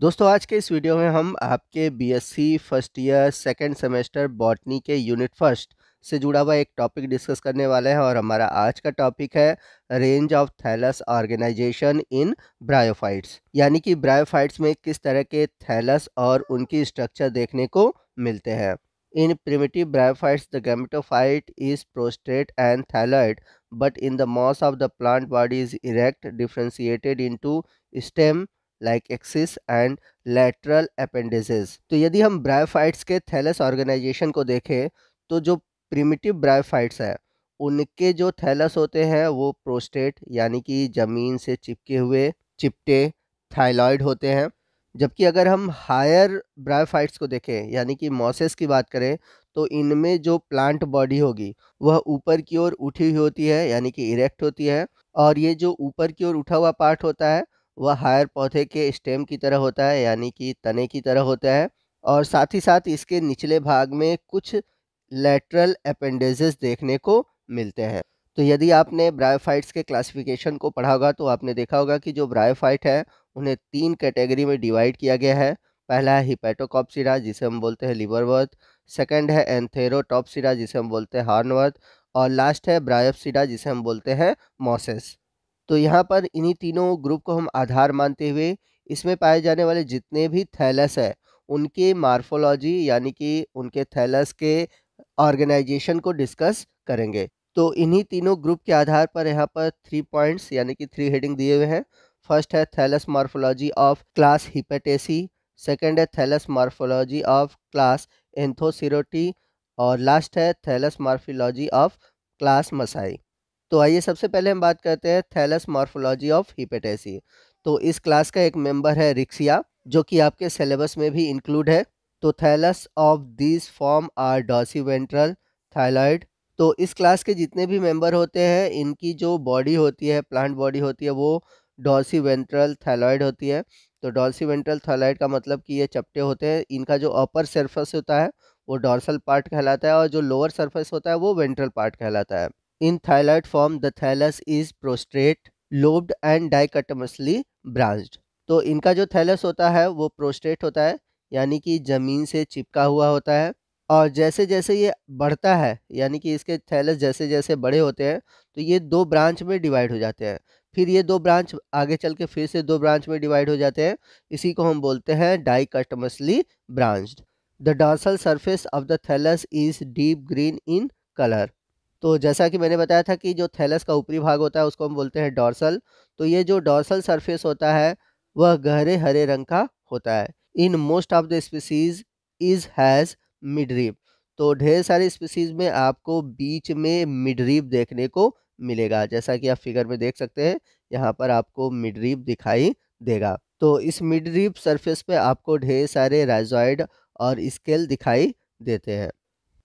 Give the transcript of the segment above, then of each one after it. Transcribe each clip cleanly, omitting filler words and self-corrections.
दोस्तों आज के इस वीडियो में हम आपके BSc first year second semester botany के यूनिट फर्स्ट से जुड़ा हुआ एक टॉपिक डिस्कस करने वाले हैं और हमारा आज का टॉपिक है range of thallus organisation in bryophytes, यानी कि ब्रायोफाइट्स में किस तरह के थैलस और उनकी स्ट्रक्चर देखने को मिलते हैं। In primitive bryophytes the gametophyte is prostrate and thalloid, but in the moss of the plant body is erect differentiated into stem like axis and lateral appendices. तो यदि हम ब्रायोफाइट्स के थैलस ऑर्गेनाइजेशन को देखें तो जो प्रिमिटिव ब्रायोफाइट्स है उनके जो थैलस होते हैं वो प्रोस्टेट यानी कि ज़मीन से चिपके हुए चिपटे थाइलॉइड होते हैं। जबकि अगर हम हायर ब्रायोफाइट्स को देखें यानी कि मॉसेस की बात करें तो इनमें जो प्लांट बॉडी होगी वह ऊपर की ओर उठी हुई होती है यानी कि इरेक्ट होती है, और ये जो ऊपर की ओर उठा हुआ पार्ट होता है वह हायर पौधे के स्टेम की तरह होता है यानी कि तने की तरह होता है, और साथ ही साथ इसके निचले भाग में कुछ लेटरल अपेंडेजेस देखने को मिलते हैं। तो यदि आपने ब्रायोफाइट्स के क्लासिफिकेशन को पढ़ा होगा तो आपने देखा होगा कि जो ब्रायोफाइट है उन्हें 3 कैटेगरी में डिवाइड किया गया है। पहला है हिपैटोकॉप्सिडा जिसे हम बोलते हैं लिवरवर्थ, सेकंड है एंथेरोटॉप्सिडा जिसे हम बोलते हैं हॉर्नवर्थ, और लास्ट है ब्रायोप्सिडा जिसे हम बोलते हैं मॉसेस। तो यहाँ पर इन्हीं तीनों ग्रुप को हम आधार मानते हुए इसमें पाए जाने वाले जितने भी थैलस है उनके मार्फोलॉजी यानी कि उनके थैलस के ऑर्गेनाइजेशन को डिस्कस करेंगे। तो इन्हीं तीनों ग्रुप के आधार पर यहाँ पर 3 पॉइंट्स यानी कि 3 हेडिंग दिए हुए हैं। फर्स्ट है thallus morphology of class Hepaticae, second है thallus morphology of class Anthocerotae, और लास्ट है thallus morphology of class Musci. तो आइए सबसे पहले हम बात करते हैं थैलस मॉर्फोलॉजी ऑफ हिपेटेसी। तो इस क्लास का एक मेंबर है रिक्सिया जो कि आपके सिलेबस में भी इंक्लूड है। तो thallus of this form are dorsiventral thalloid. तो इस क्लास के जितने भी मेंबर होते हैं इनकी जो बॉडी होती है, प्लांट बॉडी होती है, वो डॉर्सिवेंट्रल थायलॉइड होती है। तो डॉर्सिवेंट्रल थायलॉइड का मतलब कि ये चपटे होते हैं। इनका जो अपर सरफेस होता है वो डॉर्सल पार्ट कहलाता है और जो लोअर सरफेस होता है वो वेंट्रल पार्ट कहलाता है। In thyroid form, the thallus is prostrate, lobed and dichotomously branched। तो इनका जो थैलस होता है वो प्रोस्ट्रेट होता है यानी कि ज़मीन से चिपका हुआ होता है, और जैसे जैसे ये बढ़ता है यानी कि इसके थैलस जैसे जैसे बड़े होते हैं तो ये 2 ब्रांच में डिवाइड हो जाते हैं। फिर ये 2 ब्रांच आगे चल के फिर से 2 ब्रांच में डिवाइड हो जाते हैं। इसी को हम बोलते हैं dichotomously branched. The dorsal surface of the thallus is deep green in colour. तो जैसा कि मैंने बताया था कि जो थैलस का ऊपरी भाग होता है उसको हम बोलते हैं डॉर्सल। तो ये जो डॉर्सल सरफेस होता है वह गहरे हरे रंग का होता है। In most of the species is has midrib. तो ढेर सारी स्पीसीज में आपको बीच में मिडरिप देखने को मिलेगा, जैसा कि आप फिगर में देख सकते हैं। यहाँ पर आपको मिडरिप दिखाई देगा। तो इस मिडरिप सरफेस पे आपको ढेर सारे राइजॉइड और स्केल दिखाई देते हैं।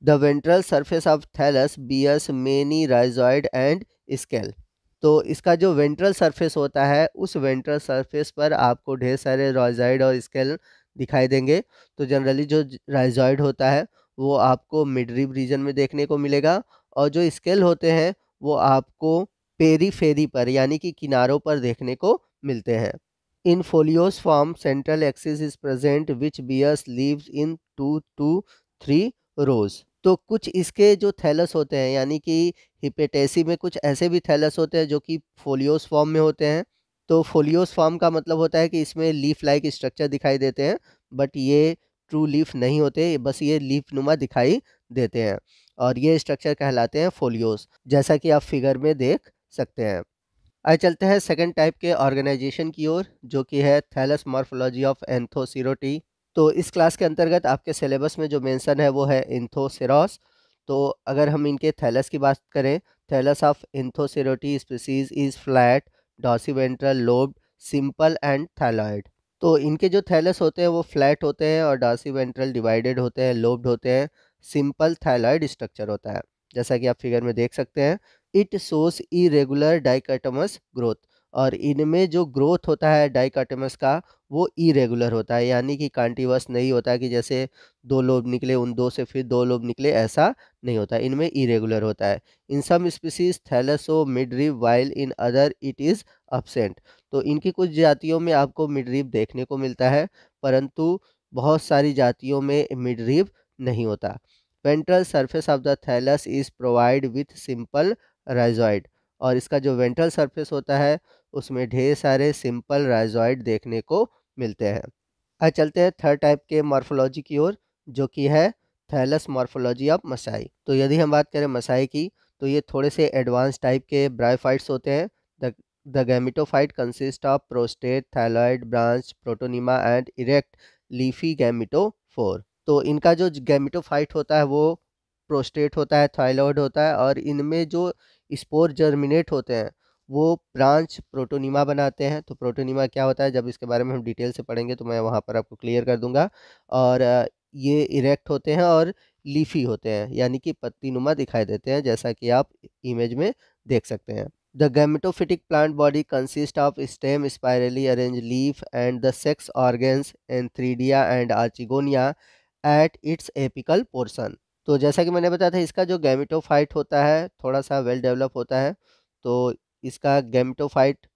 The ventral surface of thallus bears many rhizoid and scale। तो इसका जो वेंट्रल सरफेस होता है उस वेंट्रल सरफेस पर आपको ढेर सारे राइजॉइड और स्केल दिखाई देंगे। तो जनरली जो राइजॉइड होता है वो आपको मिडरिब रीजन में देखने को मिलेगा, और जो स्केल होते हैं वो आपको पेरीफेरी पर यानी कि किनारों पर देखने को मिलते हैं। In foliose form central axis is present which bears leaves in 2 to 3 rows. तो कुछ इसके जो थैलस होते हैं यानी कि हिपेटेसी में कुछ ऐसे भी थैलस होते हैं जो कि फोलियोस फॉर्म में होते हैं। तो फोलियोस फॉर्म का मतलब होता है कि इसमें लीफ लाइक स्ट्रक्चर दिखाई देते हैं, बट ये ट्रू लीफ नहीं होते, बस ये लीफ नुमा दिखाई देते हैं, और ये स्ट्रक्चर कहलाते हैं फोलियोस, जैसा कि आप फिगर में देख सकते हैं। आइए चलते हैं सेकंड टाइप के ऑर्गेनाइजेशन की ओर जो कि है थैलस मॉर्फोलॉजी ऑफ एंथोसिरोटी। तो इस क्लास के अंतर्गत आपके सिलेबस में जो मेंशन है वो है एंथोसेरोस। तो अगर हम इनके थैलस की बात करें, thallus of Anthocerotae species is flat dorsiventral lobed simple and thalloid. तो इनके जो थैलस होते हैं वो फ्लैट होते हैं और डॉर्सिवेंट्रल डिवाइडेड होते हैं, लोब्ड होते हैं, सिंपल थैलॉइड स्ट्रक्चर होता है, जैसा कि आप फिगर में देख सकते हैं। It shows irregular dichotomous growth. और इनमें जो ग्रोथ होता है डाइकोटिमस का वो इरेगुलर होता है, यानी कि कांटिवस नहीं होता कि जैसे 2 लोब निकले, उन 2 से फिर 2 लोब निकले, ऐसा नहीं होता, इनमें इरेगुलर होता है। In some species thallus show midrib while in other it is absent. तो इनकी कुछ जातियों में आपको मिडरिब देखने को मिलता है, परंतु बहुत सारी जातियों में मिडरिब नहीं होता। Ventral surface of the thallus is provide with simple rhizoid, और इसका जो वेंट्रल सरफेस होता है उसमें ढेर सारे सिंपल राइजॉइड देखने को मिलते हैं। आज चलते हैं थर्ड टाइप के मॉर्फोलॉजी की ओर, जो कि है थैलस मॉर्फोलॉजी ऑफ मसाई। तो यदि हम बात करें मसाई की, तो ये थोड़े से एडवांस टाइप के ब्रायोफाइट्स होते हैं। The gametophyte consist of prostate, thalloid, branch, protonema and erect leafy gametophore. तो इनका जो गैमेटोफाइट होता है वो प्रोस्टेट होता है, थायलॉइड होता है, और इनमें जो स्पोर जर्मिनेट होते हैं वो ब्रांच प्रोटोनिमा बनाते हैं। तो प्रोटोनिमा क्या होता है, जब इसके बारे में हम डिटेल से पढ़ेंगे तो मैं वहाँ पर आपको क्लियर कर दूंगा। और ये इरेक्ट होते हैं और लीफी होते हैं, यानी कि पत्तीनुमा दिखाई देते हैं, जैसा कि आप इमेज में देख सकते हैं। The gametophytic plant body consist of stem, spirally arrange leaf and the sex organs antheridia and archegonia at its apical portion. तो जैसा कि मैंने बताया था, इसका जो गैमेटोफाइट होता है थोड़ा सा वेल डेवलप होता है। तो इसका गैमेटोफाइट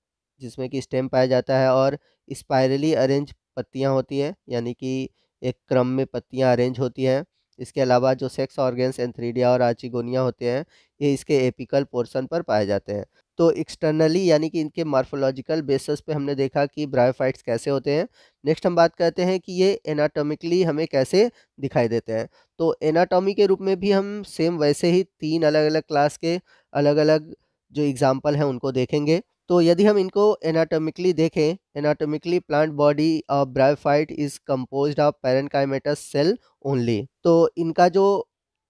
जिसमें कि स्टेम पाया जाता है और स्पाइरली अरेंज पत्तियां होती है, यानी कि एक क्रम में पत्तियां अरेंज होती हैं। इसके अलावा जो सेक्स ऑर्गन्स एंथ्रीडिया और आर्चिगोनिया होते हैं ये इसके एपिकल पोर्शन पर पाए जाते हैं। तो एक्सटर्नली यानी कि इनके मॉर्फोलॉजिकल बेसिस पे हमने देखा कि ब्रायोफाइट्स कैसे होते हैं। नेक्स्ट हम बात करते हैं कि ये एनाटॉमिकली हमें कैसे दिखाई देते हैं। तो एनाटॉमी के रूप में भी हम सेम वैसे ही 3 अलग-अलग क्लास के अलग-अलग जो एग्जाम्पल हैं उनको देखेंगे। तो यदि हम इनको एनाटॉमिकली देखें, anatomically plant body of bryophyte is composed of parenchymatous cell only. तो इनका जो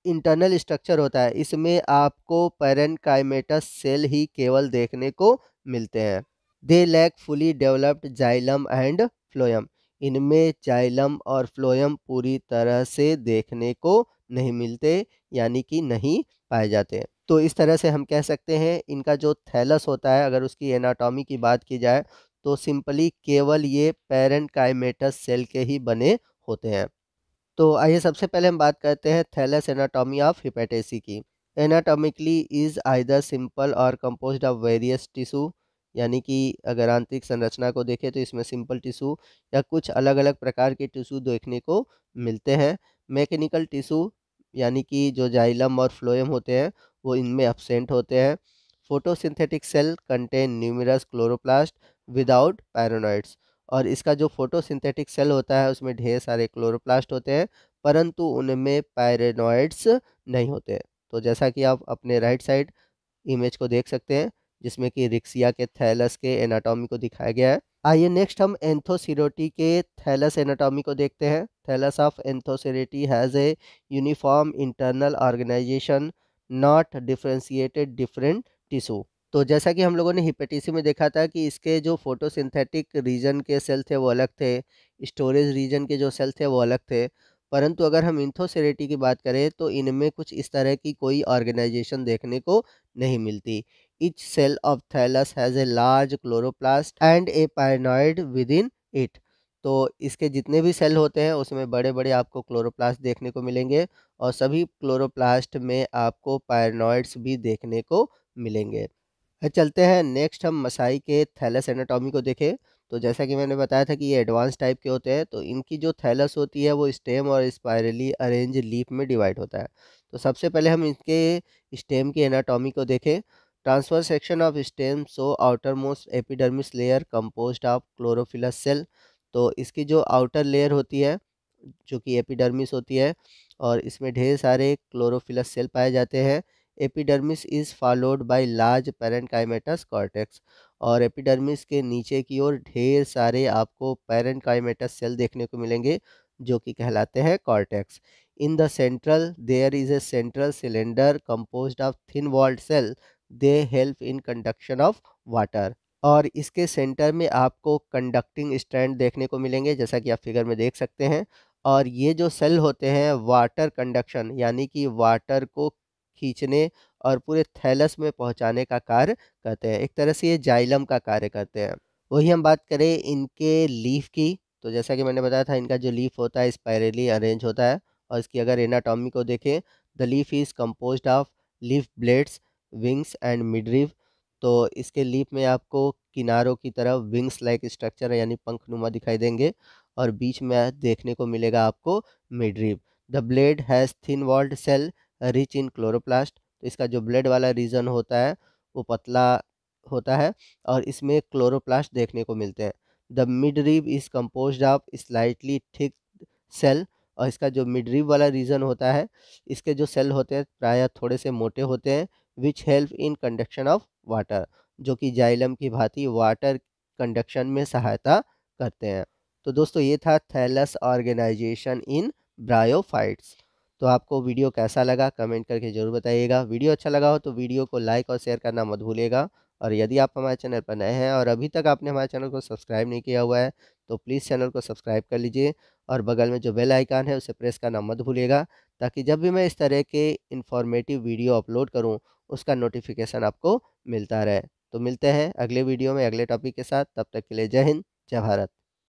इंटरनल स्ट्रक्चर होता है इसमें आपको पैरेन्काइमेटस सेल ही केवल देखने को मिलते हैं। They lack fully developed xylem and phloem. इनमें जाइलम और फ्लोएम पूरी तरह से देखने को नहीं मिलते, यानी कि नहीं पाए जाते। तो इस तरह से हम कह सकते हैं इनका जो थैलस होता है, अगर उसकी एनाटॉमी की बात की जाए तो सिंपली केवल ये पैरेन्काइमेटस सेल के ही बने होते हैं। तो आइए सबसे पहले हम बात करते हैं थैलस एनाटॉमी ऑफ हिपेटेसी की। एनाटॉमिकली इज आइदर सिंपल और कंपोज्ड ऑफ वेरियस टिश्यू, यानी कि अगर आंतरिक संरचना को देखें तो इसमें सिंपल टिश्यू या कुछ अलग अलग प्रकार के टिश्यू देखने को मिलते हैं। मैकेनिकल टिश्यू यानी कि जो जाइलम और फ्लोएम होते हैं वो इनमें एब्सेंट होते हैं। Photosynthetic cell contain numerous chloroplast without pyrenoids, और इसका जो फोटोसिंथेटिक सेल होता है उसमें ढेर सारे क्लोरोप्लास्ट होते हैं, परंतु उनमें पैरानॉइड्स नहीं होते। तो जैसा कि आप अपने राइट साइड इमेज को देख सकते हैं जिसमें कि रिक्सिया के थैलस के एनाटॉमी को दिखाया गया है। आइए नेक्स्ट हम एंथोसिरोटी के थैलस एनाटॉमी को देखते हैं। Thallus of Anthocerotae has a uniform internal organisation, not differentiated different tissue. तो जैसा कि हम लोगों ने हिपेटिसी में देखा था कि इसके जो फोटोसिंथेटिक रीजन के सेल थे वो अलग थे, स्टोरेज रीजन के जो सेल थे वो अलग थे, परंतु अगर हम इंथोसेरेटी की बात करें तो इनमें कुछ इस तरह की कोई ऑर्गेनाइजेशन देखने को नहीं मिलती। Each cell of thallus has a large chloroplast and a pyrenoid within it. तो इसके जितने भी सेल होते हैं उसमें बड़े बड़े आपको क्लोरोप्लास्ट देखने को मिलेंगे, और सभी क्लोरोप्लास्ट में आपको पायनॉइड्स भी देखने को मिलेंगे। चलते हैं नेक्स्ट हम मसाई के थैलस एनाटॉमी को देखें। तो जैसा कि मैंने बताया था कि ये एडवांस टाइप के होते हैं, तो इनकी जो थैलस होती है वो स्टेम और स्पाइरली अरेंज लीफ में डिवाइड होता है। तो सबसे पहले हम इनके स्टेम की एनाटॉमी को देखें। Transfer section of stem so outer most epidermis layer composed of chlorophyllous cell. तो इसकी जो आउटर लेयर होती है जो कि एपिडर्मिस होती है, और इसमें ढेर सारे क्लोरोफिलस सेल पाए जाते हैं। Epidermis is followed by large parenchymatous cortex, और एपिडर्मिस के नीचे की ओर ढेर सारे आपको पैरेन्काइमेटस सेल देखने को मिलेंगे जो कि कहलाते हैं cortex. In the central there is a central cylinder composed of thin walled cell, they help in conduction of water. और इसके सेंटर में आपको कंडक्टिंग स्ट्रैंड देखने को मिलेंगे जैसा कि आप फिगर में देख सकते हैं। और ये जो सेल होते हैं वाटर कंडक्शन यानी कि वाटर को खींचने और पूरे थैलस में पहुंचाने का कार्य करते हैं। एक तरह से ये जाइलम का कार्य करते हैं। वही हम बात करें इनके लीफ की, तो जैसा कि मैंने बताया था इनका जो लीफ होता है स्पाइरली अरेंज होता है। और इसकी अगर एनाटॉमी को देखें, the leaf is composed of leaf blades, wings and midrib. तो इसके लीफ में आपको किनारों की तरफ विंग्स लाइक स्ट्रक्चर यानी पंखनुमा दिखाई देंगे, और बीच में देखने को मिलेगा आपको midrib. The blade has thin walled cell rich in chloroplast. तो इसका जो ब्लेड वाला रीजन होता है वो पतला होता है और इसमें क्लोरोप्लास्ट देखने को मिलते हैं। The midrib is composed of slightly thick cell. और इसका जो मिडरिव वाला रीजन होता है, इसके जो सेल होते हैं प्रायः थोड़े से मोटे होते हैं, which help in conduction of water, जो कि जाइलम की भांति वाटर कंडक्शन में सहायता करते हैं। तो दोस्तों ये था थैलस ऑर्गेनाइजेशन इन ब्रायोफाइट्स। तो आपको वीडियो कैसा लगा कमेंट करके ज़रूर बताइएगा। वीडियो अच्छा लगा हो तो वीडियो को लाइक और शेयर करना मत भूलिएगा। और यदि आप हमारे चैनल पर नए हैं और अभी तक आपने हमारे चैनल को सब्सक्राइब नहीं किया हुआ है तो प्लीज़ चैनल को सब्सक्राइब कर लीजिए, और बगल में जो बेल आइकन है उसे प्रेस करना मत भूलिएगा, ताकि जब भी मैं इस तरह के इन्फॉर्मेटिव वीडियो अपलोड करूं उसका नोटिफिकेशन आपको मिलता रहे। तो मिलते हैं अगले वीडियो में अगले टॉपिक के साथ, तब तक के लिए जय हिंद, जय भारत।